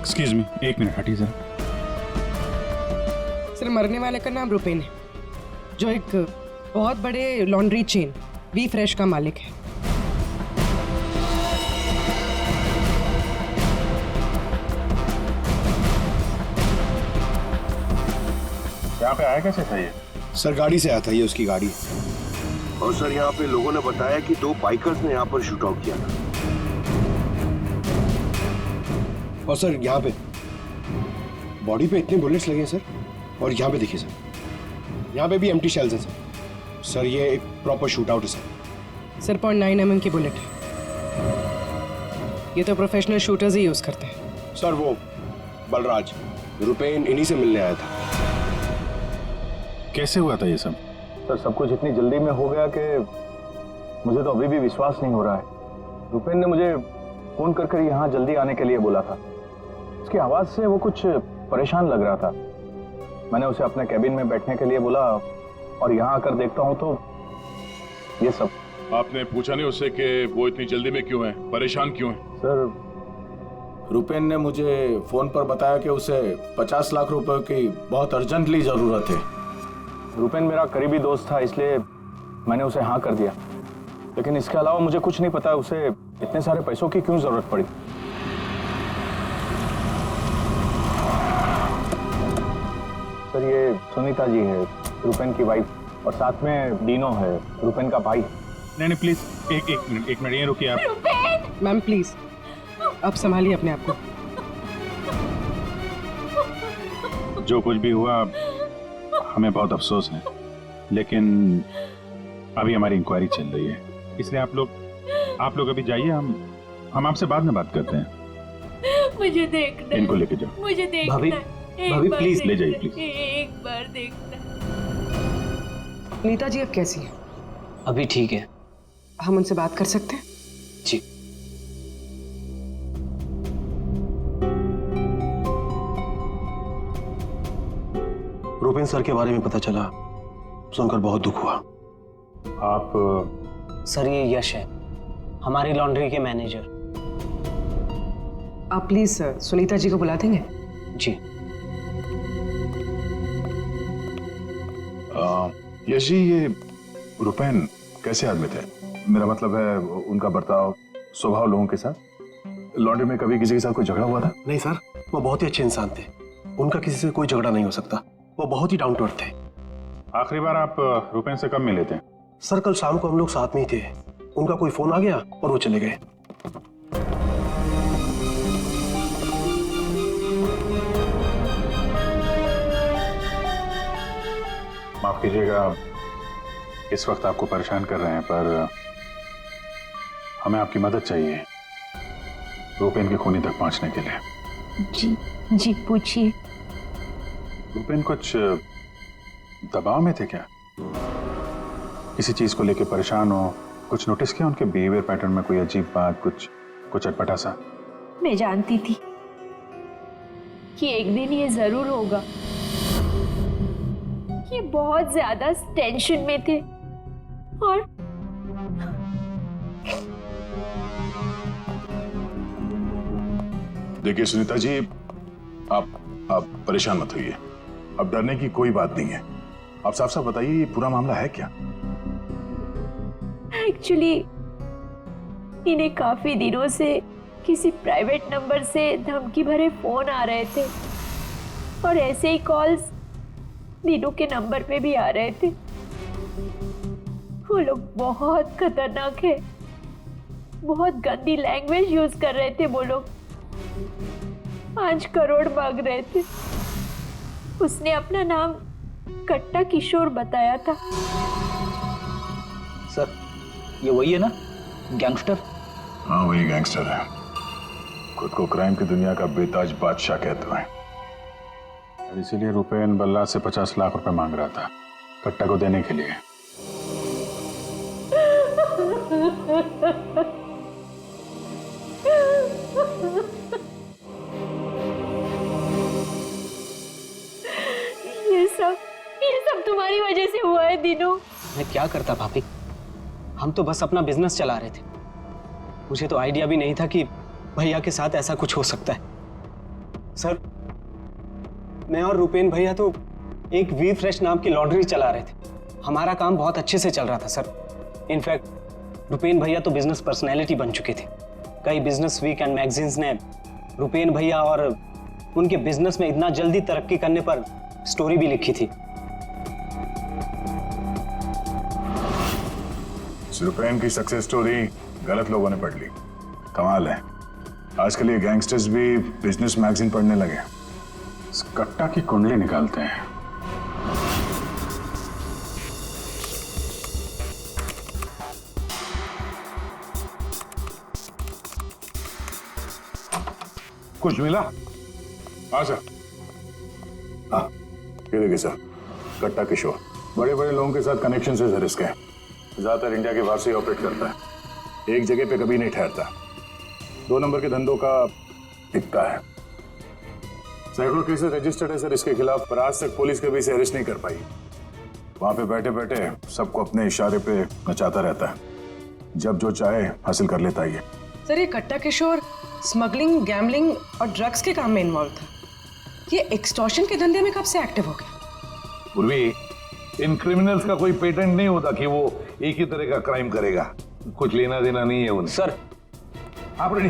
Excuse me, एक minute हटिए sir. Sir, मरने वाले का नाम रुपेन है, जो एक बहुत बड़े लॉन्ड्री चेन वी फ्रेश का मालिक है। यहाँ पे आया कैसे था ये? सर गाड़ी से आया था, ये उसकी गाड़ी है। और सर यहाँ पे लोगों ने बताया कि 2 बाइकर्स ने यहाँ पर शूट आउट किया था। और सर यहाँ पे बॉडी पे इतने बुलेट्स लगे हैं सर, और यहाँ पे देखिए सर, यहाँ पे भी एम्प्टी शेल्स हैं सर। सर ये एक प्रॉपर शूट आउट है सर। सर 0.9 mm की बुलेट है। ये तो प्रोफेशनल शूटर्स ही यूज करते हैं। सर वो बलराज रुपेन इन्हीं से मिलने आया था। कैसे हुआ था ये सब? सर सब कुछ इतनी जल्दी में हो गया कि मुझे तो अभी भी विश्वास नहीं हो रहा है। रुपेन ने मुझे फोन कर यहाँ जल्दी आने के लिए बोला था। उसकी आवाज से वो कुछ परेशान लग रहा था। मैंने उसे अपने कैबिन में बैठने के लिए बोला और यहाँ आकर देखता हूँ तो ये सब। आपने पूछा नहीं उससे कि वो इतनी जल्दी में क्यों है, परेशान क्यों है? सर रुपेन ने मुझे फोन पर बताया कि उसे 50 लाख रुपए की बहुत अर्जेंटली जरूरत है। रुपेन मेरा करीबी दोस्त था, इसलिए मैंने उसे हाँ कर दिया। लेकिन इसके अलावा मुझे कुछ नहीं पता उसे इतने सारे पैसों की क्यों जरूरत पड़ी। सर ये सुनीता जी है, रुपेन की वाइफ, और साथ में डीनो है, रुपेन का भाई। नहीं प्लीज एक मिनट ये रुकिए आप। मैम प्लीज, आप संभालिए अपने आप को। जो कुछ भी हुआ हमें बहुत अफसोस है, लेकिन अभी हमारी इंक्वायरी चल रही है, इसलिए आप लोग अभी जाइए। हम आपसे बाद में बात करते हैं। मुझे देखना, इनको लेके जाओ। मुझे देखना, भाभी प्लीज ले जाइए प्लीज। एक बार देखना। नीता जी अब कैसी है? अभी ठीक है। हम उनसे बात कर सकते हैं? जी। रुपेन सर के बारे में पता चला, सुनकर बहुत दुख हुआ। आप सर ये यश है, हमारी लॉन्ड्री के मैनेजर। आप प्लीज सुनीता जी को बुला देंगे? जी। यश जी, ये रुपेन कैसे आदमी थे? मेरा मतलब है उनका बर्ताव, स्वभाव लोगों के साथ। लॉन्ड्री में कभी किसी के साथ कोई झगड़ा हुआ था? नहीं सर, वो बहुत ही अच्छे इंसान थे, उनका किसी से कोई झगड़ा नहीं हो सकता। वो बहुत ही डाउन टू अर्थ थे। आखिरी बार आप रुपेन से कब मिले थे? सर कल शाम को हम लोग साथ में ही थे, उनका कोई फोन आ गया और वो चले गए। माफ कीजिएगा इस वक्त आपको परेशान कर रहे हैं, पर हमें आपकी मदद चाहिए रुपेन के खूनी तक पहुंचने के लिए। जी पूछिए। रुपेन कुछ दबाव में थे क्या? किसी चीज को लेके परेशान हो? कुछ नोटिस किया उनके बिहेवियर पैटर्न में? कोई अजीब बात, कुछ अटपटा सा? मैं जानती थी कि एक दिन ये जरूर होगा। ये बहुत ज्यादा टेंशन में थे और देखिए सुनीता जी, आप परेशान मत होइए। अब डरने की कोई बात नहीं है। आप साफ साफ बताइए, ये पूरा मामला है क्या? एक्चुअली इन्हें काफी दिनों से किसी प्राइवेट नंबर से धमकी भरे फोन आ रहे थे और ऐसे ही कॉल्स दीनू के नंबर पे भी आ रहे थे। वो लोग बहुत खतरनाक है, बहुत गंदी लैंग्वेज यूज कर रहे थे। वो लोग 5 करोड़ मांग रहे थे। उसने अपना नाम कट्टा किशोर बताया था। सर ये वही है ना, गैंगस्टर? हाँ वही गैंगस्टर है, खुद को क्राइम की दुनिया का बेताज बादशाह कहते हैं। इसीलिए रुपेन बल्ला से 50 लाख रुपए मांग रहा था कट्टा को देने के लिए। ये सब तुम्हारी वजह से हुआ है दीनू। मैं क्या करता भाभी, हम तो बस अपना बिजनेस चला रहे थे। मुझे तो आइडिया भी नहीं था कि भैया के साथ ऐसा कुछ हो सकता है। सर, मैं और रुपेन भैया तो एक वी फ्रेश नाम की लॉन्ड्री चला रहे थे। हमारा काम बहुत अच्छे से चल रहा था सर। इनफैक्ट रुपेन भैया तो बिजनेस पर्सनैलिटी बन चुके थे। कई बिजनेस वीक एंड मैगजीन्स ने रुपेन भैया और उनके बिजनेस में इतना जल्दी तरक्की करने पर स्टोरी भी लिखी थी। रुपेन की सक्सेस स्टोरी गलत लोगों ने पढ़ ली। कमाल है, आजकल ये गैंगस्टर्स भी बिजनेस मैगजीन पढ़ने लगे। इस कट्टा की कुंडली निकालते हैं। कुछ मिला? हाँ सर। हाँ, ये देखिए सर, कट्टा किशोर बड़े बड़े लोगों के साथ कनेक्शन से रिस्क है। ज्यादातर इंडिया के बाहर से ऑपरेट करता है, एक जगह पे कभी नहीं ठहरता। 2 नंबर के धंधों का टिकता है। सैकड़ों केसेस रजिस्टर्ड है सर इसके खिलाफ, पर आज तक पुलिस कभी इसे अरेस्ट नहीं कर पाई। वहां पे बैठे बैठे सबको अपने इशारे पे नचाता रहता है, जब जो चाहे हासिल कर लेता है। सर, ये कट्टा किशोर स्मगलिंग, गैम्बलिंग और ड्रग्स के काम में इन्वॉल्व था। ये एक्सटॉर्शन के धंधे में कब से एक्टिव हो गया? पूर्वी, इन क्रिमिनल्स का कोई पेटेंट नहीं होता कि वो एक ही तरह का क्राइम करेगा। कुछ लेना देना नहीं है उन्हें। सर, आपने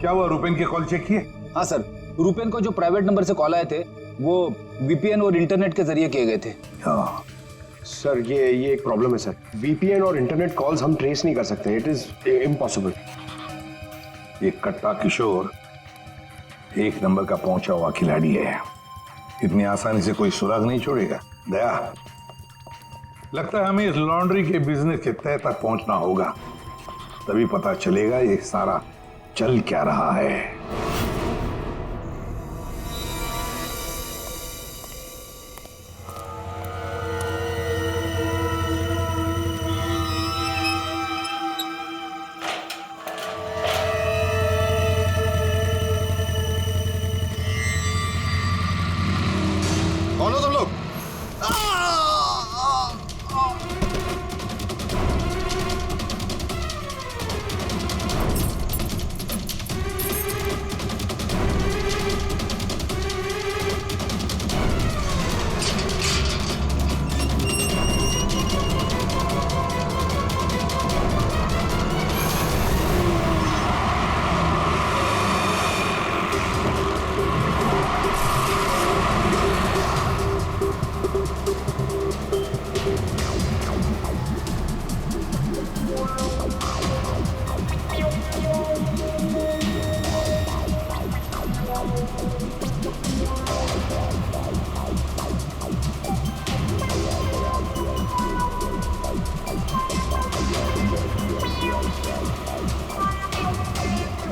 क्या हुआ, रुपेन के कॉल चेक किए? हाँ सर, रुपेन को जो प्राइवेट नंबर से कॉल आए थे वो वीपीएन और इंटरनेट के जरिए किए गए थे। हाँ सर, ये एक प्रॉब्लम है सर। वीपीएन और इंटरनेट कॉल्स हम ट्रेस नहीं कर सकते। It is impossible. ये कट्टा किशोर 1 नंबर का पहुंचा हुआ खिलाड़ी है, इतनी आसानी से कोई सुराग नहीं छोड़ेगा। दया, लगता है हमें इस लॉन्ड्री के बिजनेस के तह तक पहुंचना होगा, तभी पता चलेगा ये सारा चल क्या रहा है। कौन हो तुम लोग?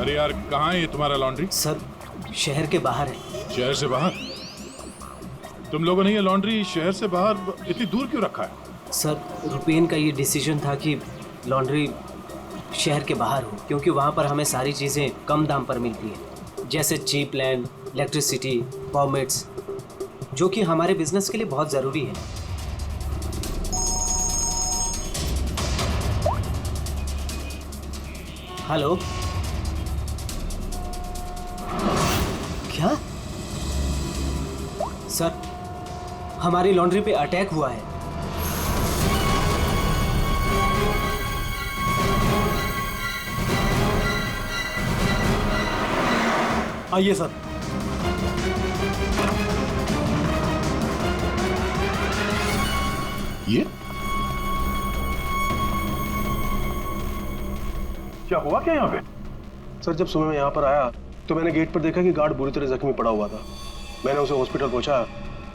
अरे यार, कहाँ है ये तुम्हारा लॉन्ड्री? सर, शहर के बाहर है। शहर से बाहर? तुम लोगों ने ये लॉन्ड्री शहर से बाहर इतनी दूर क्यों रखा है? सर, रुपेन का ये डिसीजन था कि लॉन्ड्री शहर के बाहर हो, क्योंकि वहाँ पर हमें सारी चीज़ें कम दाम पर मिलती हैं, जैसे चीप लैंड, इलेक्ट्रिसिटी, परमिट्स, जो कि हमारे बिजनेस के लिए बहुत ज़रूरी है। हेलो, क्या? सर, हमारी लॉन्ड्री पे अटैक हुआ है। आइए सर। ये क्या हुआ क्या यहाँ पे? सर, जब सुबह मैं यहाँ पर आया तो मैंने गेट पर देखा कि गार्ड बुरी तरह जख्मी पड़ा हुआ था। मैंने उसे हॉस्पिटल पहुंचाया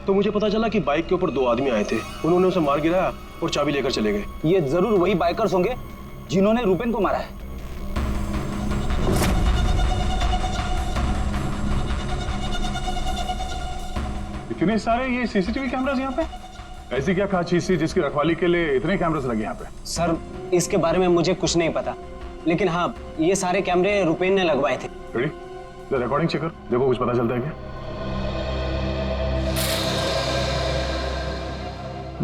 तो मुझे पता चला कि बाइक के ऊपर 2 आदमी आए थे। उन्होंने उसे मार गिराया और चाबी लेकर चले गए। ये जरूर वही बाइकर्स होंगे जिन्होंने रुपेन को मारा है। इतने सारे ये सीसीटीवी कैमरास यहाँ पे? ऐसी क्या खास चीज थी जिसकी रखवाली के लिए इतने कैमरास लगे यहाँ पे? सर, इसके बारे में मुझे कुछ नहीं पता, लेकिन हाँ, ये सारे कैमरे रुपेन ने लगवाए थे। रिकॉर्डिंग चेक कर, देखो कुछ पता चलता है क्या?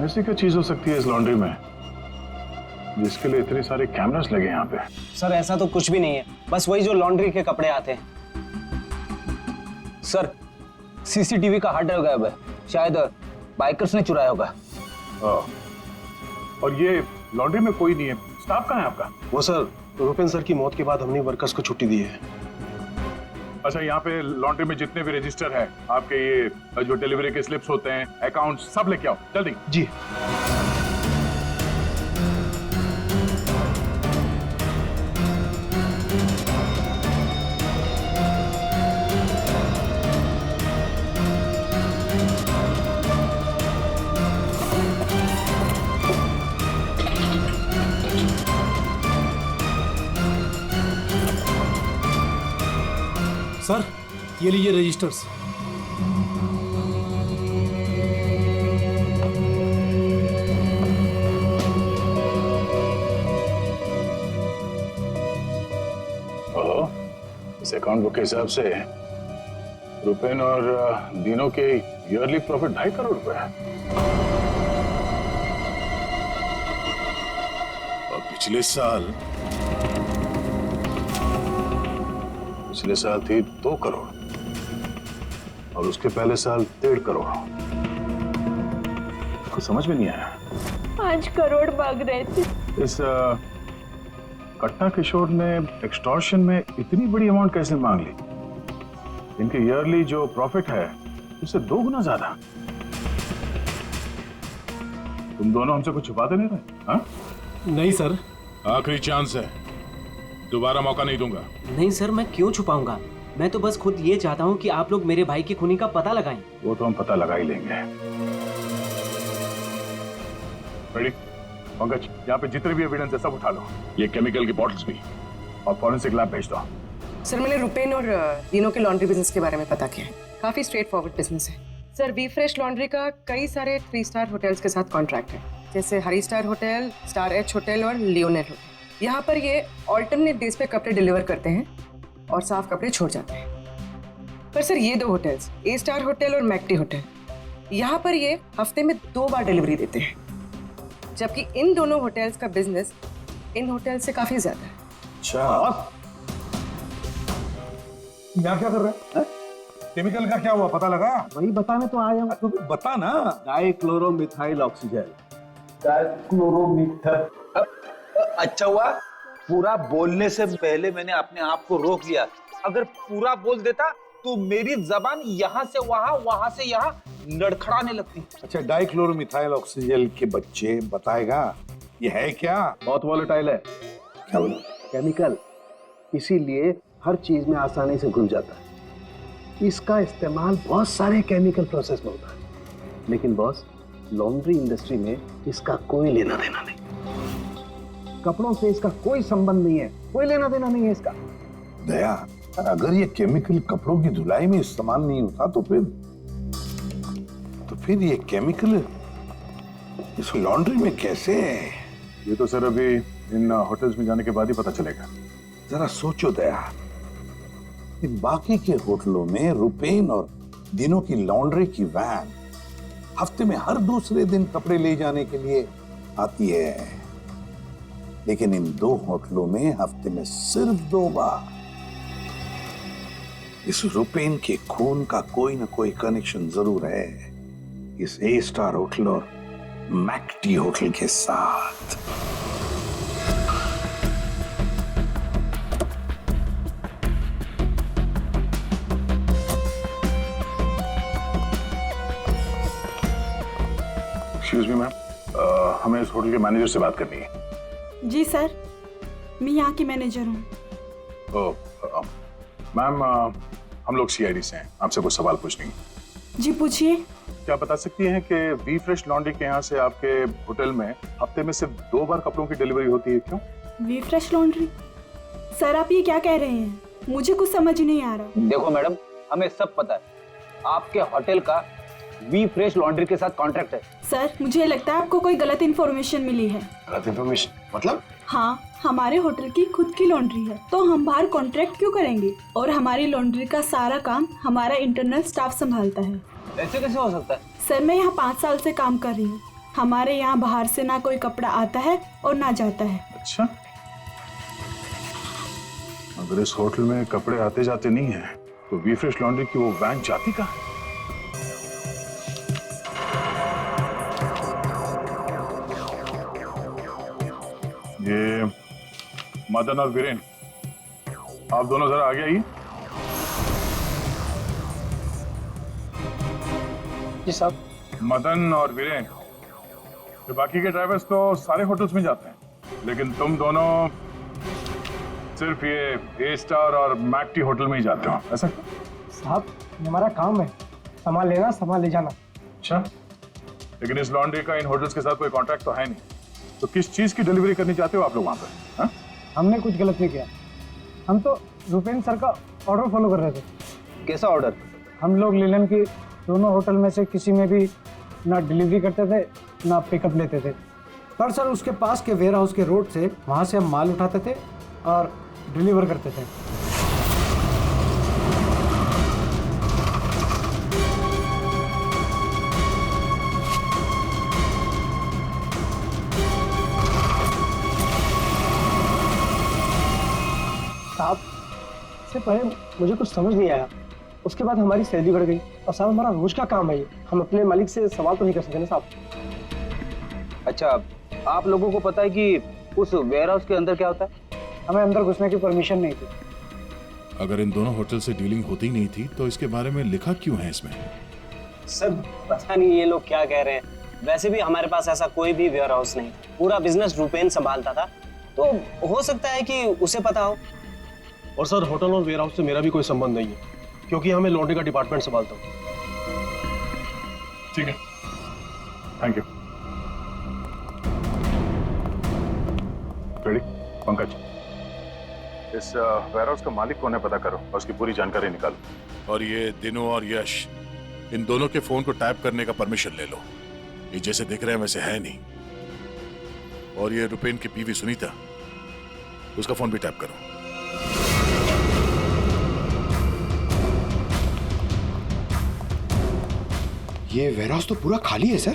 ऐसी क्या चीज हो सकती है इस लॉन्ड्री में जिसके लिए इतने सारे कैमरास लगे यहाँ पे? सर, ऐसा तो कुछ भी नहीं है, बस वही जो लॉन्ड्री के कपड़े आते हैं। सर, सीसीटीवी का हार्ड ड्राइव गायब है, शायद बाइकर्स ने चुराया होगा। और ये लॉन्ड्री में कोई नहीं है, स्टाफ कहाँ है आपका? वो सर, रुपेन सर की मौत के बाद हमने वर्कर्स को छुट्टी दी है। अच्छा, यहाँ पे लॉन्ड्री में जितने भी रजिस्टर है, आपके ये जो डिलीवरी के स्लिप्स होते हैं, अकाउंट, सब लेके आओ जल्दी। जी। सर, ये लीजिए रजिस्टर्स। ओहो, इस अकाउंट बुक के हिसाब से रुपेन और दीनों के ईयरली प्रॉफिट 2.5 करोड़ रुपए है। और पिछले साल थी 2 करोड़ और उसके पहले साल 1.5 करोड़। कुछ समझ में नहीं आया। 5 करोड़ मांग रहे थे। इस कट्टा किशोर ने एक्सटॉर्शन में इतनी बड़ी अमाउंट कैसे मांग ली? इनके ईयरली जो प्रॉफिट है उससे 2 गुना ज्यादा। तुम दोनों हमसे कुछ छुपाते नहीं रहे? हाँ? नहीं सर। आखिरी चांस है, दोबारा मौका नहीं दूंगा। नहीं सर, मैं क्यों छुपाऊंगा? मैं तो बस खुद ये चाहता हूँ कि आप लोग मेरे भाई की खूनी का पता लगाएं। वो तो हम पता लगा ही लेंगे। रेडी? पंकज, यहाँ पे जितने भी एविडेंस है सब उठा लो, ये केमिकल की बॉटल्स भी, और फॉरेंसिक लैब भेज दो। सर, मैंने रुपेन और दीनों के लॉन्ड्री बिजनेस के बारे में पता किया है। काफी स्ट्रेट फॉरवर्ड बिजनेस है सर। वी फ्रेश लॉन्ड्री का कई सारे 3 स्टार होटल्स के साथ कॉन्ट्रैक्ट है, जैसे Hari star hotel, star H hotel और लियोनेल होटल। यहाँ पर ये ऑल्टरनेट डेज पे कपड़े डिलीवर करते हैं और साफ कपड़े छोड़ जाते हैं। पर सर, ये 2 होटल्स, ए स्टार होटल और मैक्टी होटल, यहाँ पर ये हफ्ते में 2 बार डिलीवरी देते हैं, जबकि इन दोनों होटल्स का बिजनेस इन होटल से काफी ज्यादा है। अच्छा, यहाँ क्या कर रहा है? केमिकल का क्या हुआ, पता लगा? वही बताने तो आया हूँ। तो बता ना। डाइक्लोरोमिथाइल ऑक्सीजन। अच्छा हुआ पूरा बोलने से पहले मैंने अपने आप को रोक लिया। अगर पूरा बोल देता तो मेरी जबान यहाँ से वहां, वहां से यहाँ लड़खड़ाने लगती। अच्छा, डाइक्लोरोमिथाइल ऑक्सीजन के बच्चे बताएगा ये है क्या? बहुत वॉलेटाइल है। क्या बोला? केमिकल, इसीलिए हर चीज में आसानी से घुल जाता है। इसका इस्तेमाल बहुत सारे केमिकल प्रोसेस में होता है, लेकिन बॉस, लॉन्ड्री इंडस्ट्री में इसका कोई लेना देना नहीं। कपड़ों से इसका कोई संबंध नहीं है, कोई लेना देना नहीं है इसका। दया, अगर ये केमिकल कपड़ों की धुलाई में इस्तेमाल नहीं होता तो फिर ये केमिकल इस लॉन्ड्री में कैसे है? ये तो सर अभी इन होटल्स में जाने के बाद ही पता चलेगा। जरा सोचो दया, इन बाकी के होटलों में रुपेन और दिनों की लॉन्ड्री की वैन हफ्ते में हर दूसरे दिन कपड़े ले जाने के लिए आती है, लेकिन इन 2 होटलों में हफ्ते में सिर्फ 2 बार। इस रुपेन के खून का कोई ना कोई कनेक्शन जरूर है इस ए स्टार होटल और मैक्टी होटल के साथ। एक्सक्यूज मी मैम, हमें इस होटल के मैनेजर से बात करनी है। जी सर, मैं यहाँ की मैनेजर हूँ। मैम, हम लोग सीआईडी से हैं, आपसे कुछ सवाल पूछने हैं। जी पूछिए। क्या बता सकती हैं कि वी फ्रेश लॉन्ड्री के यहाँ से आपके होटल में हफ्ते में सिर्फ 2 बार कपड़ों की डिलीवरी होती है, क्यों? We fresh laundry? सर, आप ये क्या कह रहे हैं? मुझे कुछ समझ नहीं आ रहा। देखो मैडम, हमें सब पता है आपके होटल का वी फ्रेश लॉन्ड्री के साथ कॉन्ट्रैक्ट है। सर, मुझे लगता है आपको कोई गलत इन्फॉर्मेशन मिली है। गलत इन्फॉर्मेशन मतलब? हाँ, हमारे होटल की खुद की लॉन्ड्री है, तो हम बाहर कॉन्ट्रैक्ट क्यों करेंगे? और हमारी लॉन्ड्री का सारा काम हमारा इंटरनल स्टाफ संभालता है। ऐसे कैसे हो सकता है? सर, मैं यहाँ 5 साल से काम कर रही हूँ। हमारे यहाँ बाहर से ना कोई कपड़ा आता है और ना जाता है। अच्छा, अगर इस होटल में कपड़े आते जाते नहीं है तो वी फ्रेश लॉन्ड्री की वो वैन जाती कहाँ? ये मदन और वीरेन, आप दोनों जरा आगे आइए। जी साहब। मदन और वीरेन, तो बाकी के ड्राइवर्स तो सारे होटल्स में जाते हैं, लेकिन तुम दोनों सिर्फ ये ए स्टार और मैक टी होटल में ही जाते हो, ऐसा? साहब ये हमारा काम है, सामान लेना सामान ले जाना। अच्छा, लेकिन इस लॉन्ड्री का इन होटल्स के साथ कोई कॉन्ट्रैक्ट तो है नहीं, तो किस चीज की डिलीवरी करनी चाहते हो आप लोग वहां पर? हमने कुछ गलत नहीं किया, हम तो रुपेन सर का ऑर्डर फॉलो कर रहे थे। कैसा ऑर्डर? हम लोग लीलन की दोनों होटल में से किसी में भी ना डिलीवरी करते थे ना पिकअप लेते थे, पर सर उसके पास के वेयर हाउस के रोड से वहाँ से हम माल उठाते थे और डिलीवर करते थे। साहब इससे पहले मुझे कुछ समझ नहीं आया, उसके बाद हमारी सैलरी बढ़ गई और साहब हमारा रोज का काम है ये, हम अपने मालिक से सवाल तो नहीं कर सकते ना साहब। अच्छा, आप लोगों को पता है कि उस वेयर हाउस के अंदर क्या होता है? हमें अंदर घुसने की परमिशन नहीं थी। अगर इन दोनों होटल से डीलिंग होती नहीं थी तो इसके बारे में लिखा क्यों है इसमें? सर पता नहीं ये लोग क्या कह रहे हैं, वैसे भी हमारे पास ऐसा कोई भी वेयर हाउस नहीं, पूरा बिजनेस रुपेन संभालता था, तो हो सकता है कि उसे पता हो। और सर होटल और वेयर हाउस से मेरा भी कोई संबंध नहीं है, क्योंकि हमें लॉन्ड्री का डिपार्टमेंट संभालता हूँ। ठीक है, थैंक यू। रेडी? पंकज, इस वेयर हाउस का मालिक कौन है पता करो और उसकी पूरी जानकारी निकालो। और ये दिनों और यश, इन दोनों के फोन को टैप करने का परमिशन ले लो, ये जैसे दिख रहे हैं वैसे है नहीं। और ये रुपेन की बीवी सुनीता, उसका फोन भी टैप करो। ये वेयर हाउस तो पूरा खाली है सर।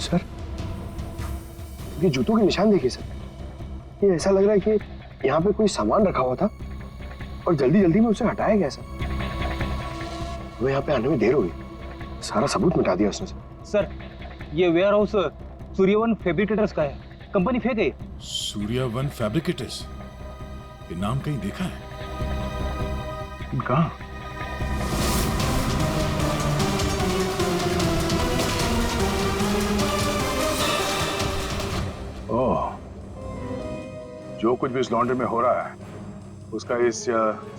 सर ये जूतों के निशान देखिए सर, ये ऐसा लग रहा है कि यहाँ पे कोई सामान रखा हुआ था और जल्दी जल्दी में उसे हटाया गया सर। हमें यहाँ पे आने में देर हो गई, सारा सबूत मिटा दिया उसने सर। ये वेयर हाउस सूर्यवन फैब्रिकेटर्स का है, कंपनी फेंक गई। सूर्यवन फैब्रिकेटर्स, ये नाम कहीं देखा है? कहाँ? ओह, जो कुछ भी इस लॉन्ड्री में हो रहा है उसका इस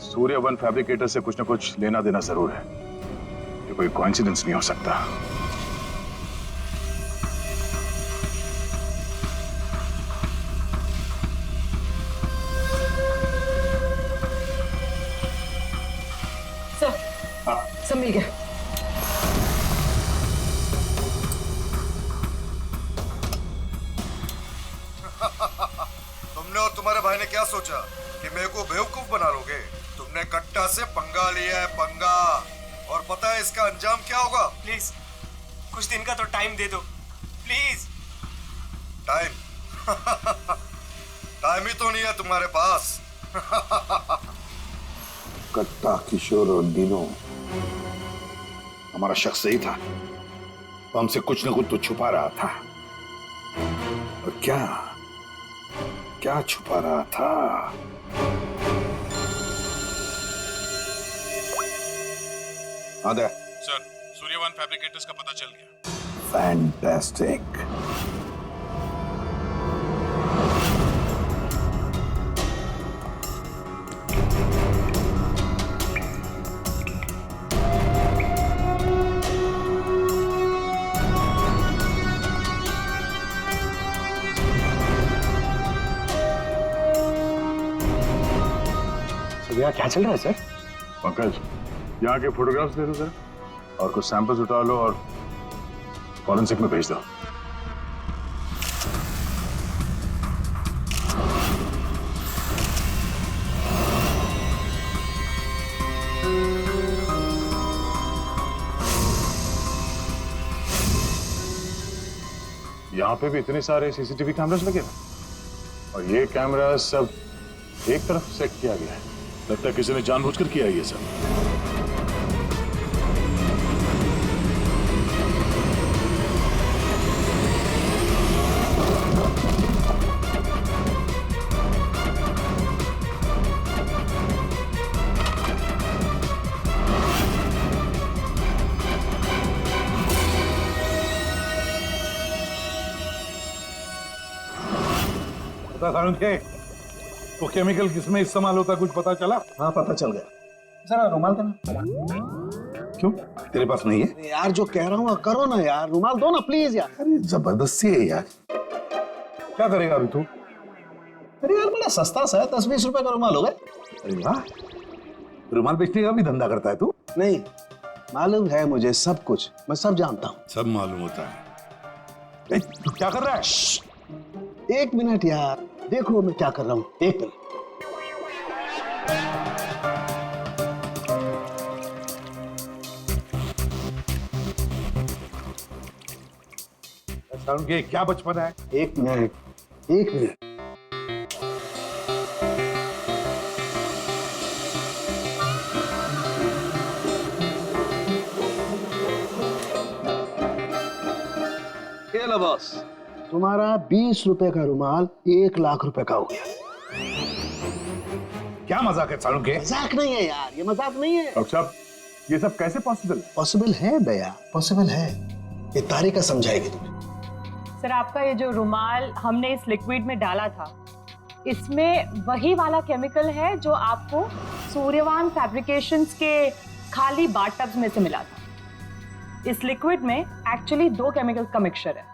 सूर्यवन फैब्रिकेटर से कुछ ना कुछ लेना देना जरूर है। ये कोई कोइंसिडेंस नहीं हो सकता। सब मिल गया। तुमने और तुम्हारे भाई ने क्या सोचा कि मेरे को बेवकूफ बना लोगे? तुमने कट्टा से पंगा लिया है, पंगा। और पता है इसका अंजाम क्या होगा? प्लीज कुछ दिन का तो टाइम दे दो प्लीज। टाइम? टाइम ही तो नहीं है तुम्हारे पास। कट्टा, किशोर और दिनों हमारा शख्स सही था, वो हमसे कुछ ना कुछ तो छुपा रहा था। और क्या क्या छुपा रहा था? आदे सर, सूर्यवन फैब्रिकेटर्स का पता चल गया। फैंटास्टिक। यहाँ क्या चल रहा है सर? पंकज, यहाँ के फोटोग्राफ्स दे दो सर, और कुछ सैंपल्स उठा लो और फॉरेंसिक में भेज दो। यहाँ पे भी इतने सारे सीसीटीवी कैमरास लगे हैं और ये कैमरा सब एक तरफ सेट किया गया है। लगता है किसी ने जानबूझकर किया है ये सब। के वो केमिकल किसमें इस्तेमाल होता कुछ पता चला? हाँ पता चल गया। जरा रुमाल देना। क्यों तेरे पास नहीं है? यार जो कह रहा हूँ करो ना यार, रुमाल दो ना प्लीज यार। अरे जबरदस्ती है यार। क्या करेगा अभी तू? अरे यार बड़ा सस्ता सा है, 10-20 रुपए का रुमाल होगा। अरे वाह, रुमाल बेचने का भी धंधा करता है तू? नहीं, मालूम है मुझे सब कुछ, मैं सब जानता हूँ। सब मालूम होता है। तू क्या कर रहा है? 1 मिनट यार, देखो मैं क्या कर रहा हूँ। 1 मिनट। के क्या बचपन है? 1 मिनट, 1 मिनट। ये लो बॉस, तुम्हारा 20 रुपए का रुमाल 1 लाख रुपए का हो गया। क्या मजाक है सालू के? मजाक नहीं है यार, ये मजाक नहीं है। डॉक्टर साहब, ये सब कैसे पॉसिबल है? पॉसिबल है दया, पॉसिबल है। ये तारिका समझाएगी तुम्हें। सर आपका ये जो रुमाल हमने इस लिक्विड में डाला था, इसमें वही वाला केमिकल है जो आपको सूर्यवान फैब्रिकेशंस के खाली बाथटब्स में से मिला था। इस लिक्विड में एक्चुअली 2 केमिकल्स का मिक्सचर है।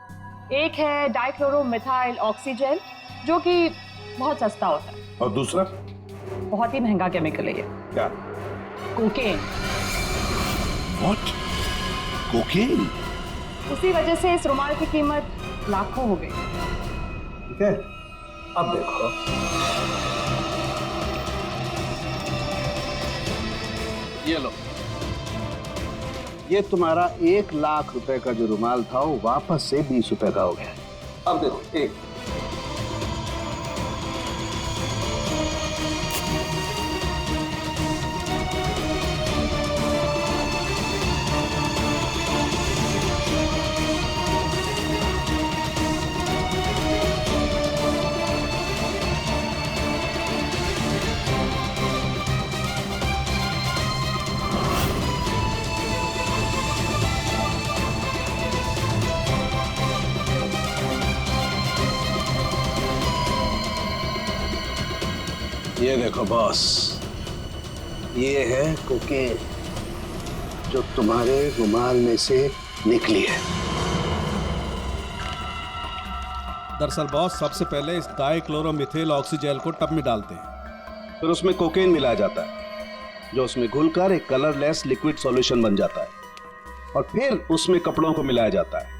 एक है डाइक्लोरोमिथाइल ऑक्सीजन जो कि बहुत सस्ता होता है, और दूसरा बहुत ही महंगा केमिकल है ये। क्या? कोकेन। व्हाट? कोकेन? उसी वजह से इस रुमाल की कीमत लाखों हो गई। ठीक है, अब देखो। ये लो, ये तुम्हारा 1 लाख रुपए का जो रुमाल था वो वापस से 20 रुपए का हो गया। अब देखो, 1 ये देखो बॉस, ये है कोकेन जो तुम्हारे रुमाल में से निकली है। दरअसल बॉस, सबसे पहले इस डाइक्लोरोमिथाइल ऑक्सीजेल को टब में डालते हैं, फिर उसमें कोकेन मिलाया जाता है जो उसमें घुलकर एक कलरलेस लिक्विड सॉल्यूशन बन जाता है, और फिर उसमें कपड़ों को मिलाया जाता है।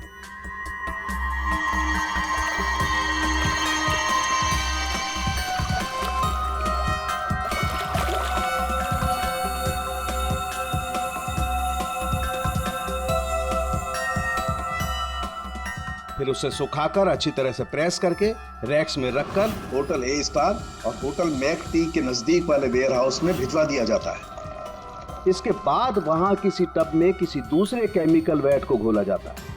फिर उसे सुखाकर अच्छी तरह से प्रेस करके रैक्स में रखकर होटल ए स्टार और होटल मैक टी के नजदीक वाले वेयर हाउस में भिजवा दिया जाता है। इसके बाद वहां किसी टब में किसी दूसरे केमिकल वैट को घोला जाता है।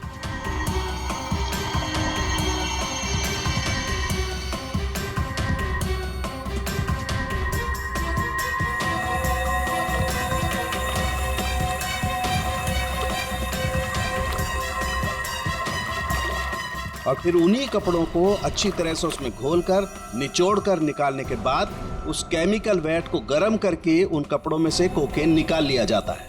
और फिर उन्हीं कपड़ों को अच्छी तरह से उसमें घोलकर निचोड़कर निकालने के बाद उस केमिकल वैट को गर्म करके उन कपड़ों में से कोकेन निकाल लिया जाता है।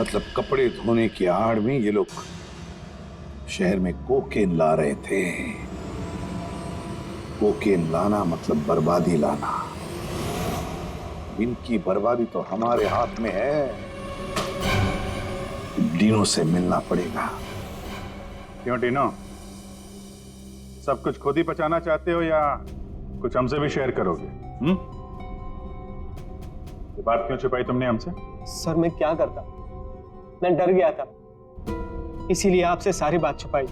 मतलब कपड़े धोने की आड़ में ये लोग शहर में कोकेन ला रहे थे। कोकेन लाना मतलब बर्बादी लाना। इनकी बर्बादी तो हमारे हाथ में है। डीनो से मिलना पड़ेगा। क्यों डीनो, सब कुछ खुद ही पचाना चाहते हो या कुछ हमसे भी शेयर करोगे? ये बात क्यों छुपाई तुमने हमसे? सर मैं क्या करता, मैं डर गया था, इसीलिए आपसे सारी बात छुपाई।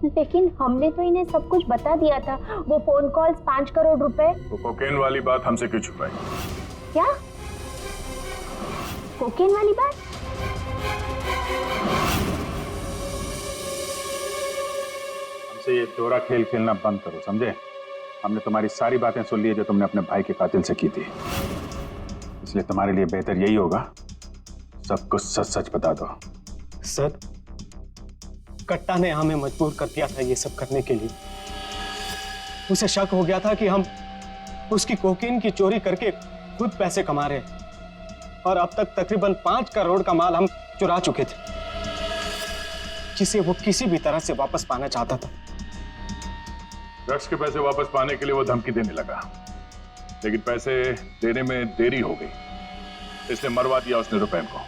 लेकिन हमने तो इन्हें सब कुछ बता दिया था। वो फोन कॉल्स, 5 करोड़ रुपए। तो कोकेन वाली बात हमसे क्यों छुपाई? क्या कोकेन वाली बात? हमसे ये दोहरा खेल खेलना बंद करो, समझे? हमने तुम्हारी सारी बातें सुन ली है जो तुमने अपने भाई के कातिल से की थी, इसलिए तुम्हारे लिए बेहतर यही होगा सब कुछ सच सच बता दो। सर, कट्टा ने हमें मजबूर कर दिया था ये सब करने के लिए। उसे शक हो गया था कि हम उसकी कोकीन की चोरी करके खुद पैसे कमा रहे हैं, और अब तक तकरीबन 5 करोड़ का माल हम चुरा चुके थे, जिसे वो किसी भी तरह से वापस पाना चाहता था। ड्रग्स के पैसे वापस पाने के लिए वो धमकी देने लगा, लेकिन पैसे देने में देरी हो गई, इसलिए मरवा दिया उसने रुपैन को।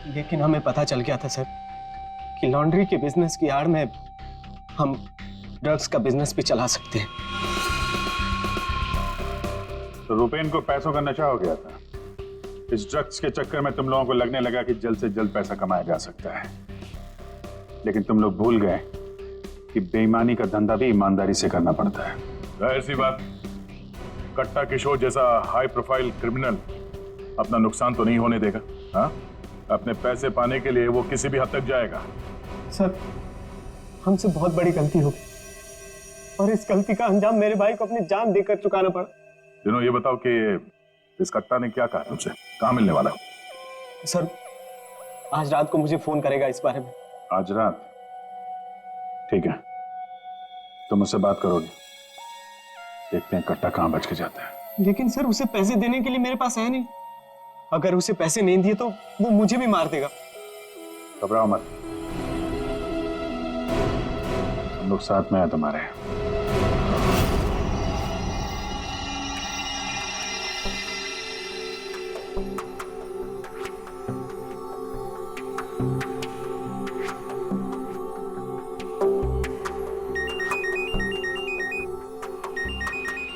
लेकिन हमें पता चल गया था सर कि लॉन्ड्री के बिजनेस की आड़ में हम ड्रग्स का बिजनेस भी चला सकते हैं। तो रुपैन को पैसों का नशा हो गया था। इस ड्रग्स के चक्कर में तुम लोगों को लगने लगा कि जल्द से जल्द पैसा कमाया जा सकता है, लेकिन तुम लोग भूल गए कि बेईमानी का धंधा भी ईमानदारी से करना पड़ता है। ऐसी बात, कट्टा किशोर जैसा हाई प्रोफाइल क्रिमिनल अपना नुकसान तो नहीं होने देगा। हाँ, अपने पैसे पाने के लिए वो किसी भी हद तक जाएगा। सर, हमसे बहुत बड़ी गलती हो गई, और इस गलती का अंजाम मेरे भाई को अपनी जान देकर चुकाना पड़ा। दिनों, ये बताओ कि इस कट्टा ने क्या कहा तुमसे? कहाँ मिलने वाला? सर, आज रात को मुझे फोन करेगा इस बारे में। आज रात? ठीक है, तुम उससे बात करोगे, देखते हैं कट्टा कहाँ बच के जाता है। लेकिन सर, उसे पैसे देने के लिए मेरे पास है नहीं। अगर उसे पैसे नहीं दिए तो वो मुझे भी मार देगा। घबराओ मत, हम लोग साथ में हैं तुम्हारे।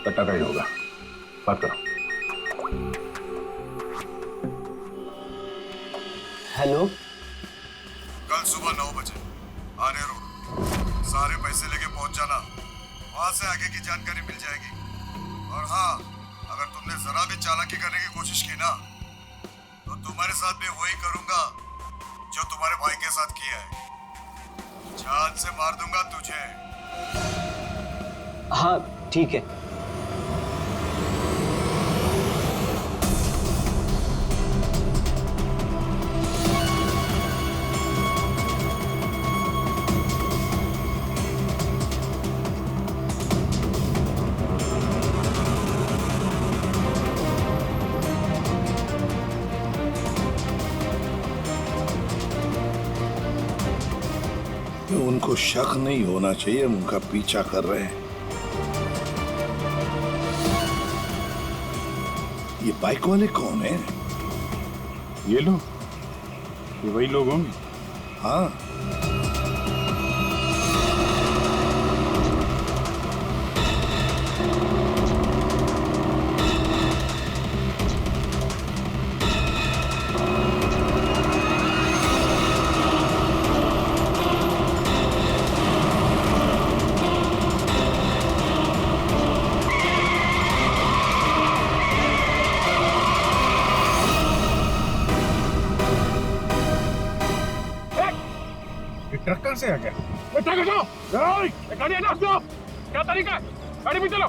कट्टा का ही होगा, बात करो। हेलो, कल सुबह 9 बजे आने रोड, सारे पैसे लेके पहुंच जाना, वहां से आगे की जानकारी मिल जाएगी। और हाँ, अगर तुमने जरा भी चालाकी करने की कोशिश की ना, तो तुम्हारे साथ भी वही करूंगा जो तुम्हारे भाई के साथ किया है। जान से मार दूंगा तुझे। हाँ ठीक है। उनको शक नहीं होना चाहिए, हम उनका पीछा कर रहे हैं। ये बाइक वाले कौन हैं? ये लोग, ये वही लोग होंगे। हाँ, ट्रक कहाँ से आ गया? ट्रक हटाओ! गाड़ी हटाओ, स्टॉप! क्या तरीका है? गाड़ी भी चलो,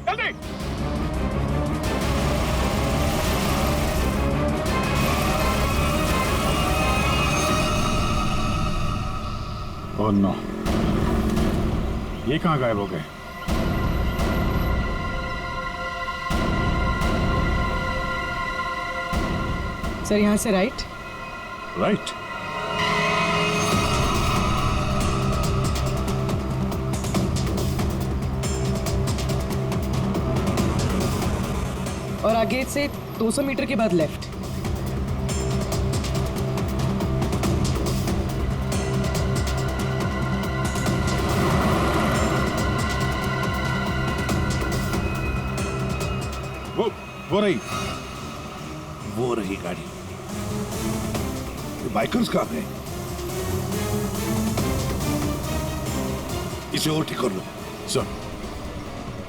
जल्दी! ओह नो, ये कहाँ गायब हो गए? सर, यहाँ से राइट। राइट? और आगे से 200 मीटर के बाद लेफ्ट। वो रही, वो रही गाड़ी। ये बाइकर्स कहाँ गए? इसे और ठीक कर लो सर,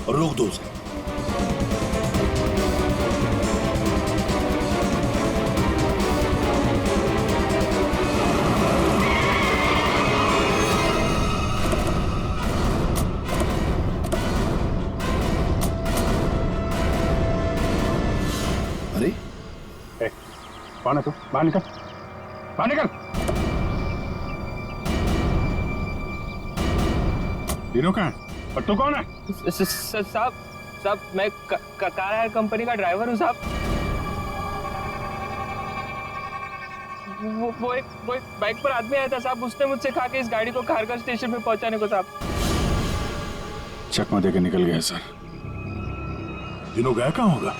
और रोक दो उसे। अरे कौन है तू? बाहर निकल, बाहर निकल। तीनों कहाँ है? और तू कौन है? साहब मैं कार हायर कंपनी का ड्राइवर हूँ साहब। वो एक बाइक पर आदमी आया था साहब, उसने मुझसे कहा कि इस गाड़ी को खारगर स्टेशन पे पहुंचाने को साहब। चकमा देके निकल गया सर। तीनों गया कहाँ होगा?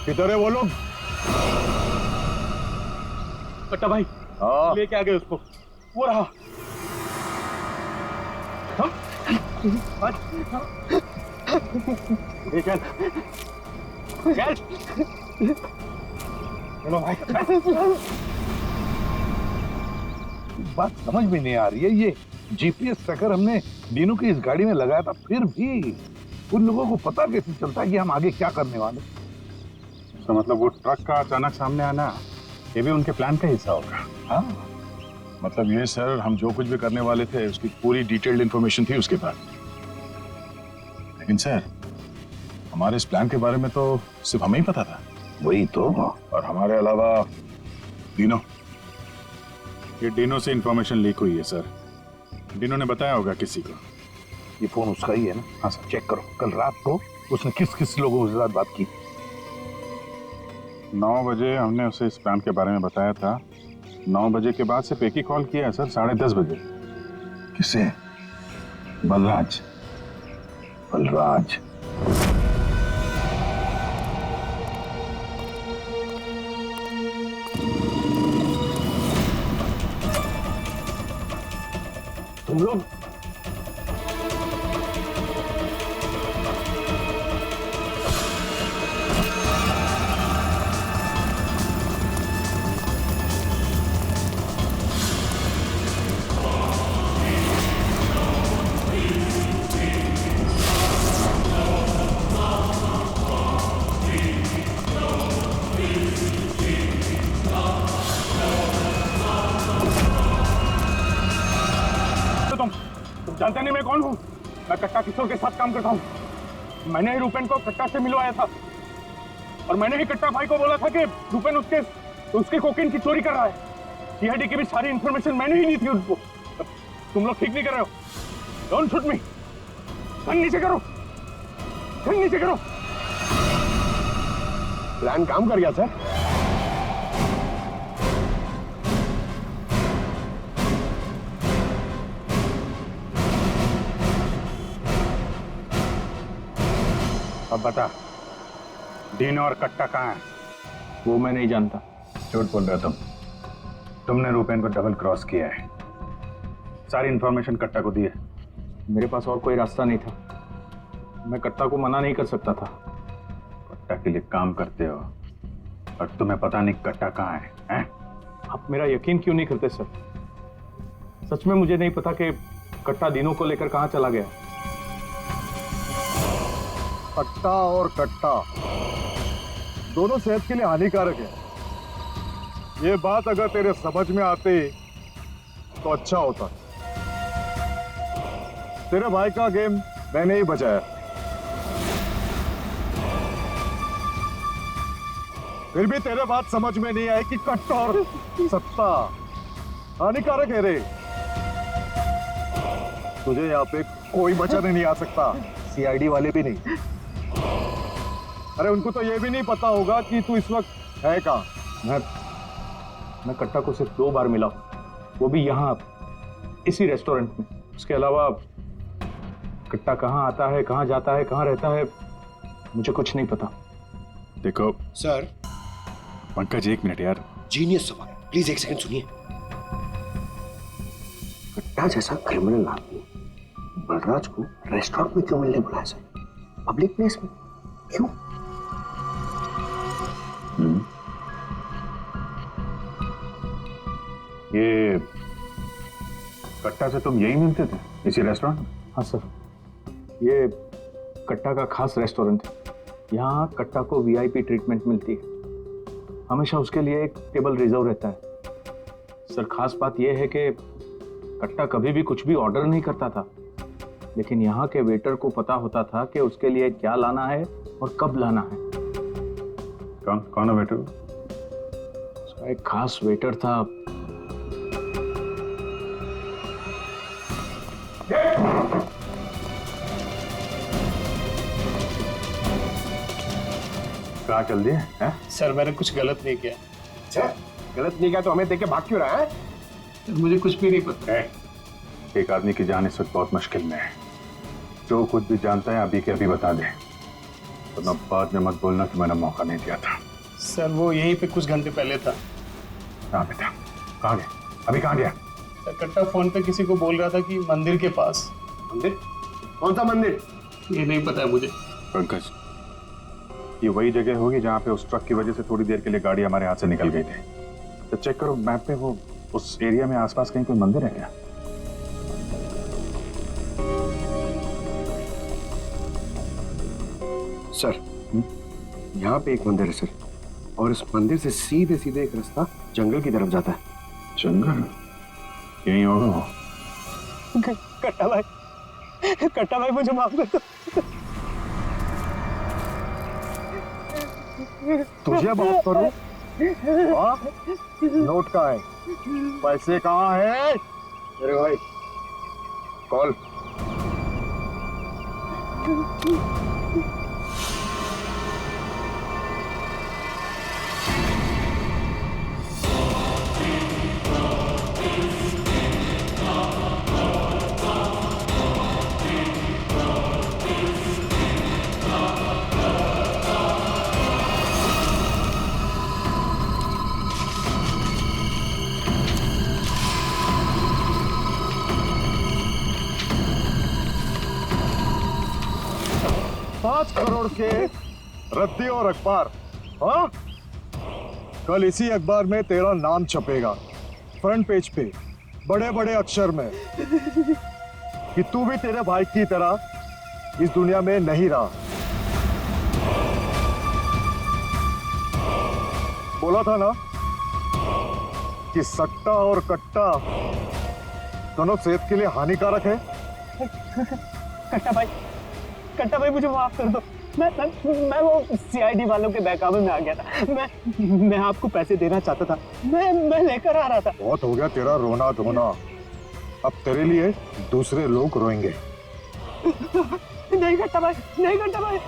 किधर है वो लोग? कट्टा भाई लेके आ गए उसको, वो रहा। चल चल चलो भाई। बात समझ में नहीं आ रही है, ये जीपीएस ट्रैकर हमने दीनू की इस गाड़ी में लगाया था, फिर भी उन लोगों को पता कैसे चलता है कि हम आगे क्या करने वाले? तो मतलब वो ट्रक का अचानक सामने आना ये भी उनके प्लान का हिस्सा होगा? हाँ, मतलब ये सर, हम जो कुछ भी करने वाले थे उसकी पूरी डिटेल्ड इंफॉर्मेशन थी उसके पास। लेकिन सर, हमारे इस प्लान के बारे में तो सिर्फ हमें ही पता था। वही तो। और हमारे अलावा डीनो, ये डीनो से इंफॉर्मेशन लीक हुई है सर। डीनो ने बताया होगा किसी को। ये फोन उसका ही है ना? हाँ सर। चेक करो कल रात को उसने किस किस लोगों के साथ बात की। 9 बजे हमने उसे इस प्लान के बारे में बताया था। 9 बजे के बाद सिर्फ एक ही कॉल किया है सर, 10:30 बजे। किसे? बलराज। बलराज तुम लोग तुम जानते नहीं मैं कौन हूँ? मैं कट्टा किशोर के साथ काम करता हूँ। मैंने ही रूपेन को कट्टा से मिलवाया था और मैंने ही कट्टा भाई को बोला था कि रूपेन उसके कोकेन की चोरी कर रहा है। सीआईडी की भी सारी इंफॉर्मेशन मैंने ही दी थी उनको। तुम लोग ठीक नहीं कर रहे हो। Don't shoot me. गन नीचे करो, गन नीचे करो। प्लान काम कर गया सर। अब बता, डीनो और कट्टा कहाँ है? वो मैं नहीं जानता। झूठ बोल रहे हो तुमने रूपेन को डबल क्रॉस किया है। सारी इंफॉर्मेशन कट्टा को दी है। मेरे पास और कोई रास्ता नहीं था। मैं कट्टा को मना नहीं कर सकता था। कट्टा के लिए काम करते हो और तुम्हें पता नहीं कट्टा कहाँ है, हैं? आप मेरा यकीन क्यों नहीं करते सर? सच में मुझे नहीं पता कि कट्टा दिनों को लेकर कहाँ चला गया। कट्टा और कट्टा दोनों सेहत के लिए हानिकारक है। ये बात अगर तेरे समझ में आती तो अच्छा होता। तेरे भाई का गेम मैंने ही बचाया। फिर भी तेरे बात समझ में नहीं आई कि कट्टा और सत्ता हानिकारक है रे। तुझे यहाँ पे कोई बचाने नहीं आ सकता, सीआईडी वाले भी नहीं। अरे उनको तो ये भी नहीं पता होगा कि तू इस वक्त है कहाँ? मैं कट्टा को सिर्फ 2 बार मिला हूं, वो भी यहाँ इसी रेस्टोरेंट में। उसके अलावा कट्टा कहाँ आता है, कहाँ जाता है, कहाँ रहता है, मुझे कुछ नहीं पता। देखो सर, पंकज 1 मिनट यार। जीनियस सवाल, प्लीज 1 सेकंड सुनिए। कट्टा जैसा क्रिमिनल आदमी बलराज को रेस्टोरेंट में क्यों मिलने बुलाया सर? पब्लिक प्लेस में क्यों? ये कट्टा से तुम यही मिलते थे, इसी रेस्टोरेंट में? हाँ सर, ये कट्टा का खास रेस्टोरेंट है। यहाँ कट्टा को वीआईपी ट्रीटमेंट मिलती है। हमेशा उसके लिए एक टेबल रिजर्व रहता है। सर, खास बात यह है कि कट्टा कभी भी कुछ भी ऑर्डर नहीं करता था, लेकिन यहाँ के वेटर को पता होता था कि उसके लिए क्या लाना है और कब लाना है। कौन है वेटर? उसका एक खास वेटर था। कहाँ चल दिए हैं? सर मैंने कुछ गलत नहीं किया। अच्छा, गलत नहीं किया तो हमें देख के भाग क्यों रहा है? मुझे कुछ भी नहीं पता। एक आदमी की जान इस वक्त बहुत मुश्किल में है। जो कुछ भी जानता है अभी के अभी बता दे, तो मैं बाद में मत बोलना कि मैंने मौका नहीं दिया था। सर वो यहीं पे कुछ घंटे पहले था। हाँ बेटा, कहाँ गया? अभी कहाँ गया? सर कट्टा फोन पे किसी को बोल रहा था कि मंदिर के पास। मंदिर? कौन सा मंदिर? ये नहीं पता है मुझे। पंकज, ये वही जगह होगी जहाँ पे उस ट्रक की वजह से थोड़ी देर के लिए गाड़ी हमारे हाथ से निकल गई थी। तो चेक करो मैप पे, वो उस एरिया में आसपास कहीं कोई मंदिर है क्या? सर, यहाँ पे एक मंदिर है सर, और इस मंदिर से सीधे सीधे एक रास्ता जंगल की तरफ जाता है। जंगल? यहीं होगा वो। कट्टा भाई मुझे माफ कर दो। तुझे माफ करूं? नोट कहाँ है? पैसे कहाँ है? अरे भाई, कॉल। करोड़ के रद्दी और अखबार। हाँ, कल इसी अखबार में तेरा नाम छपेगा फ्रंट पेज पे बड़े बड़े अक्षर में कि तू भी तेरे भाई की तरह इस दुनिया में नहीं रहा। बोला था ना कि सट्टा और कट्टा दोनों सेहत के लिए हानिकारक है। कट्टा भाई मुझे माफ कर दो। मैं वो सीआईडी वालों के बहकावे में आ गया था। मैं आपको पैसे देना चाहता था। मैं लेकर आ रहा था। बहुत हो गया तेरा रोना धोना, अब तेरे लिए दूसरे लोग रोएंगे। नहीं कट्टा भाई, नहीं कट्टा भाई।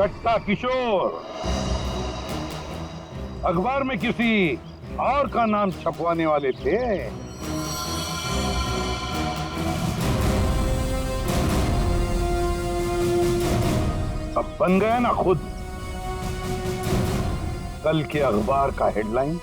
कट्टा किशोर अखबार में किसी और का नाम छपवाने वाले थे। अब बन गया ना खुद। कल के अखबार का हेडलाइन